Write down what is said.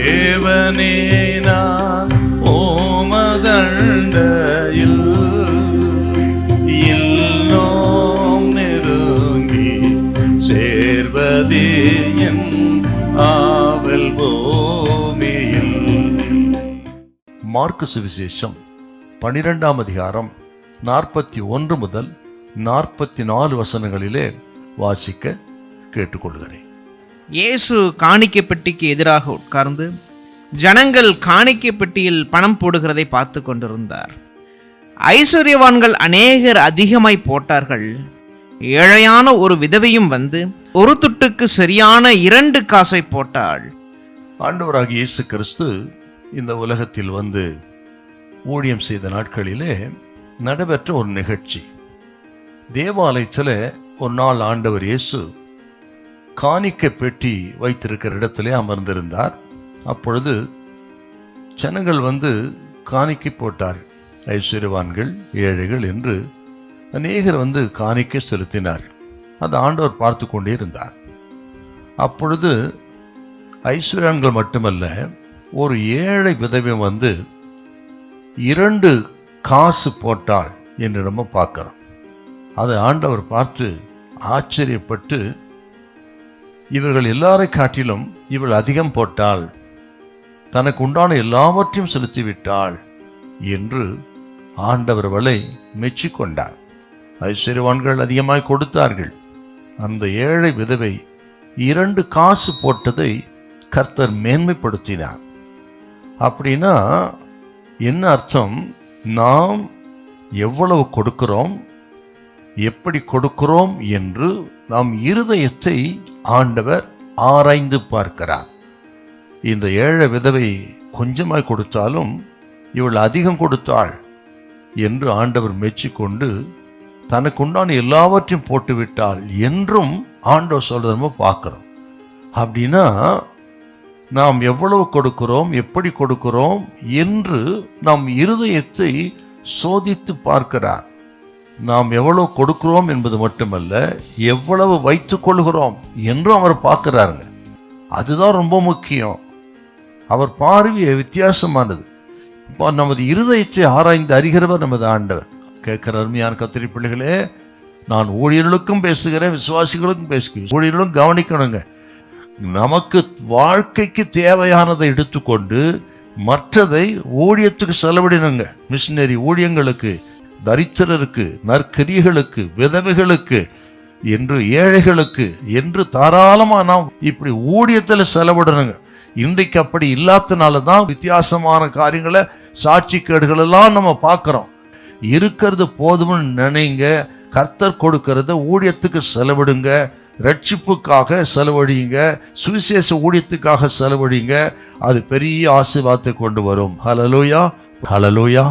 தேவனே நான் ஓமதண்டையில் இன்னும் நெருங்கி சேர்வதே என் ஆவல் பூமியில். மார்க்கு சுவிசேஷம் 12ஆம் அதிகாரம் 41 முதல் 44 வசனங்களிலே வாசிக்க கேட்டுக்கொள்கிறேன். இயேசு காணிக்கை பெட்டிக்கு எதிராக உட்கார்ந்து ஜனங்கள் காணிக்கை பெட்டியில் பணம் போடுகிறதை பார்த்து கொண்டிருந்தார். ஐஸ்வர்யவான்கள் அநேகர் அதிகமாய் போட்டார்கள். ஏழையான ஒரு விதவையும் வந்து ஒரு துட்டுக்கு சரியான 2 காசை போட்டாள். ஆண்டவராகிய இயேசு கிறிஸ்து இந்த உலகத்தில் வந்து ஊழியம் செய்த நாட்களிலே நடைபெற்ற ஒரு நிகழ்ச்சி. தேவாலயத்தில் ஒரு நாள் ஆண்டவர் இயேசு காணிக்கை பெட்டி வைத்திருக்கிற இடத்திலே அமர்ந்திருந்தார். அப்பொழுது ஜனங்கள் வந்து காணிக்கை போட்டார். ஐஸ்வர்யவான்கள், ஏழைகள் என்று அநேகர் வந்து காணிக்கை செலுத்தினார். அது ஆண்டவர் பார்த்து கொண்டே இருந்தார். அப்பொழுது ஐஸ்வர்யவான்கள் மட்டுமல்ல, ஒரு ஏழை விதவை வந்து 2 காசு போட்டாள் என்று நம்ம பார்க்கிறோம். அதை ஆண்டவர் பார்த்து ஆச்சரியப்பட்டு, இவர்கள் எல்லாரை காட்டிலும் இவள் அதிகம் போட்டாள், தனக்கு உண்டான எல்லாவற்றையும் செலுத்திவிட்டாள் என்று ஆண்டவர் அவளை மெச்சிக்கொண்டார். ஐஸ்வர்யவான்கள் அதிகமாய் கொடுத்தார்கள். அந்த ஏழை விதவை 2 காசு போட்டதை கர்த்தர் மேன்மைப்படுத்தினார். அப்படின்னா என்ன அர்த்தம்? நாம் எவ்வளவு கொடுக்கிறோம், எப்படி கொடுக்கிறோம் என்று நாம் இருதயத்தை ஆண்டவர் ஆராய்ந்து பார்க்கிறார். இந்த ஏழை விதவை கொஞ்சமாய் கொடுத்தாலும் இவள் அதிகம் கொடுத்தாள் என்று ஆண்டவர் மெச்சிக்கொண்டு தனக்கு உண்டான எல்லாவற்றையும் போட்டுவிட்டாள் என்றும் ஆண்டவர் சொல்றத நம்ம பார்க்கிறோம். அப்படின்னா நாம் எவ்வளவு கொடுக்கிறோம், எப்படி கொடுக்கிறோம் என்று நாம் இருதயத்தை சோதித்து பார்க்கிறார். நாம் எவ்வளவு கொடுக்கிறோம் என்பது மட்டுமல்ல, எவ்வளவு வைத்துக் கொள்கிறோம் என்றும் அவர் பார்க்கிறாருங்க. அதுதான் ரொம்ப முக்கியம். அவர் பார்வையை வித்தியாசமானது. இப்போ நமது இருதயத்தை ஆராய்ந்து அறிகிறவர் நமது ஆண்டவர். கேட்கிற அருமையான கத்திரி பிள்ளைகளே, நான் ஊழியர்களுக்கும் பேசுகிறேன், விசுவாசிகளுக்கும் பேசுகிறேன். ஊழியர்களும் கவனிக்கணுங்க. நமக்கு வாழ்க்கைக்கு தேவையானதை எடுத்துக்கொண்டு மற்றதை ஊழியத்துக்கு செலவிடணுங்க. மிஷினரி ஊழியங்களுக்கு, தரித்திரருக்கு, நற்கிரியர்களுக்கு, விதவைகளுக்கு என்று, ஏழைகளுக்கு என்று தாராளமாக நாம் இப்படி ஊழியத்தில் செலவிடணுங்க. இன்றைக்கு அப்படி இல்லாதனால தான் வித்தியாசமான காரியங்களை, சாட்சிக்கேடுகள் எல்லாம் நம்ம பார்க்குறோம். இருக்கிறது போதும்னு நினைங்க. கர்த்தர் கொடுக்கறத ஊழியத்துக்கு செலவிடுங்க. ரட்சிப்புக்காக செலவழிங்க, சுவிசேஷ ஊழியத்துக்காக செலவழிங்க. அது பெரிய ஆசீர்வாதத்தை கொண்டு வரும். ஹல்லேலூயா, ஹல்லேலூயா.